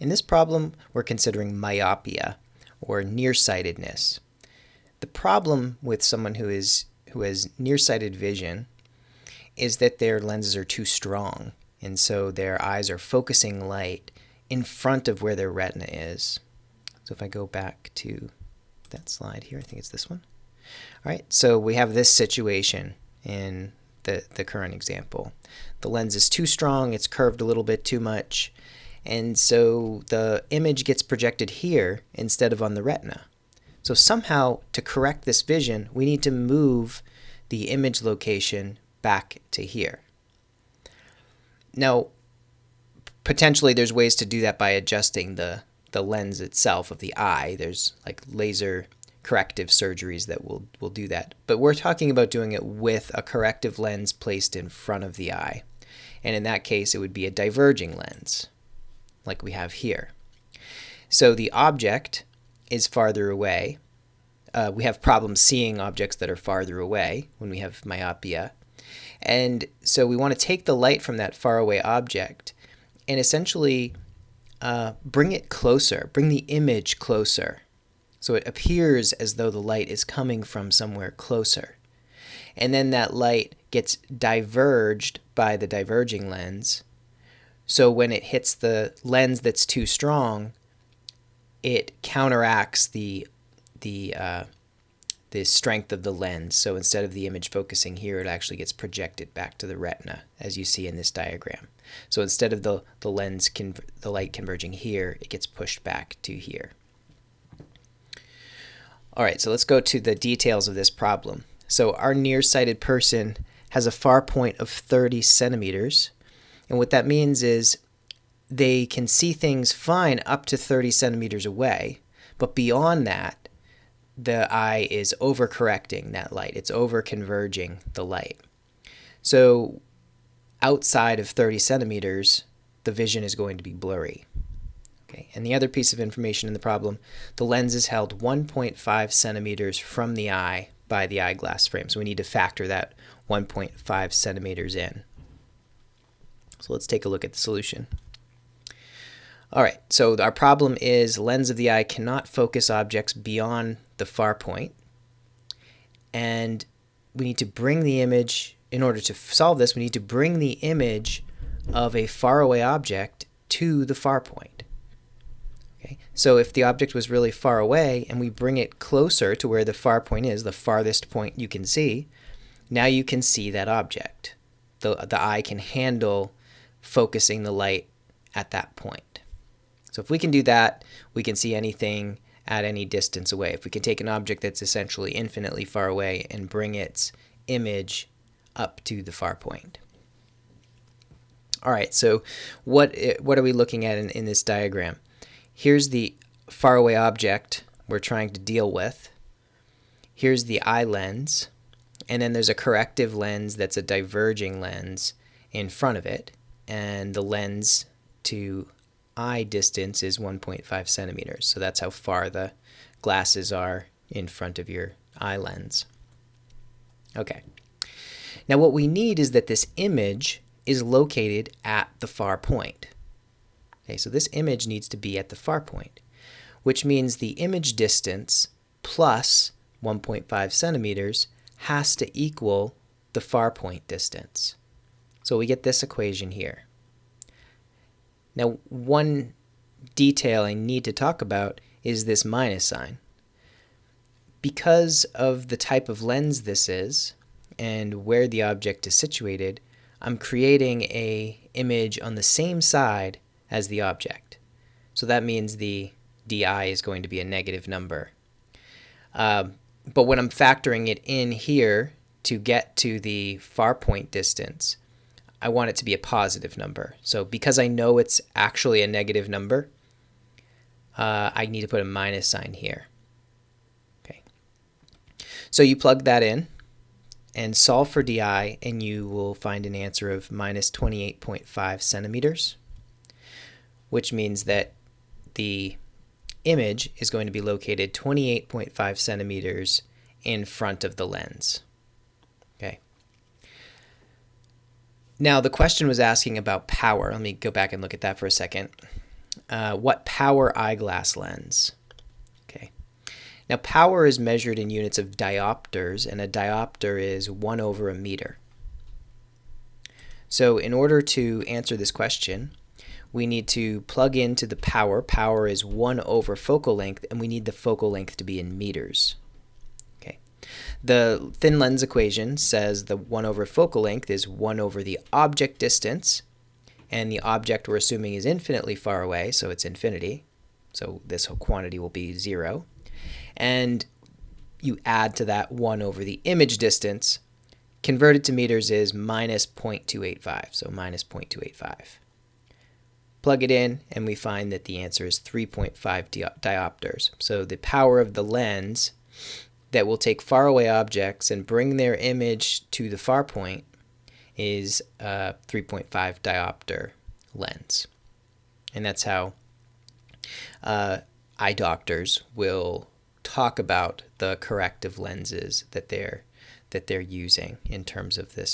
In this problem, we're considering myopia, or nearsightedness. The problem with someone who has nearsighted vision is that their lenses are too strong, and so their eyes are focusing light in front of where their retina is. So if I go back to that slide here, I think it's this one. All right, so we have this situation in the current example. The lens is too strong, it's curved a little bit too much, and so the image gets projected here instead of on the retina. So somehow, to correct this vision, we need to move the image location back to here. Now, potentially there's ways to do that by adjusting the lens itself of the eye. There's like laser corrective surgeries that will do that. But we're talking about doing it with a corrective lens placed in front of the eye. And in that case, it would be a diverging lens, like we have here. So the object is farther away. We have problems seeing objects that are farther away when we have myopia. And so we want to take the light from that faraway object and essentially bring it closer, bring the image closer. So it appears as though the light is coming from somewhere closer. And then that light gets diverged by the diverging lens. So when it hits the lens that's too strong, it counteracts the strength of the lens. So instead of the image focusing here, it actually gets projected back to the retina, as you see in this diagram. So instead of the light converging here, it gets pushed back to here. All right, so let's go to the details of this problem. So our nearsighted person has a far point of 30 centimeters. And what that means is they can see things fine up to 30 centimeters away. But beyond that, the eye is overcorrecting that light. It's over-converging the light. So outside of 30 centimeters, the vision is going to be blurry. Okay. And the other piece of information in the problem, the lens is held 1.5 centimeters from the eye by the eyeglass frame. So we need to factor that 1.5 centimeters in. So let's take a look at the solution. All right, so our problem is lens of the eye cannot focus objects beyond the far point. And we need to bring the image, in order to solve this, we need to bring the image of a faraway object to the far point. Okay, so if the object was really far away and we bring it closer to where the far point is, the farthest point you can see, now you can see that object. The eye can handle focusing the light at that point. So if we can do that, we can see anything at any distance away. If we can take an object that's essentially infinitely far away and bring its image up to the far point. All right, so what are we looking at in this diagram? Here's the faraway object we're trying to deal with. Here's the eye lens, and then there's a corrective lens that's a diverging lens in front of it, and the lens to eye distance is 1.5 centimeters. So that's how far the glasses are in front of your eye lens. Okay. Now what we need is that this image is located at the far point. Okay, so this image needs to be at the far point, which means the image distance plus 1.5 centimeters has to equal the far point distance. So we get this equation here. Now, one detail I need to talk about is this minus sign. Because of the type of lens this is and where the object is situated, I'm creating an image on the same side as the object. So that means the di is going to be a negative number. But when I'm factoring it in here to get to the far point distance, I want it to be a positive number. So because I know it's actually a negative number, I need to put a minus sign here. Okay. So you plug that in and solve for di, and you will find an answer of minus 28.5 centimeters, which means that the image is going to be located 28.5 centimeters in front of the lens. Okay. Now the question was asking about power. Let me go back and look at that for a second. what power eyeglass lens? Okay. Now, power is measured in units of diopters, and a diopter is 1 over a meter. So in order to answer this question, we need to plug into the power. Power is 1 over focal length, and we need the focal length to be in meters. Okay. The thin lens equation says the 1 over focal length is 1 over the object distance, and the object we're assuming is infinitely far away, so it's infinity. So this whole quantity will be 0. And you add to that 1 over the image distance. Converted to meters is minus 0.285, so minus 0.285. Plug it in, and we find that the answer is 3.5 diopters. So the power of the lens that will take faraway objects and bring their image to the far point is a 3.5 diopter lens. And that's how eye doctors will talk about the corrective lenses that they're using in terms of this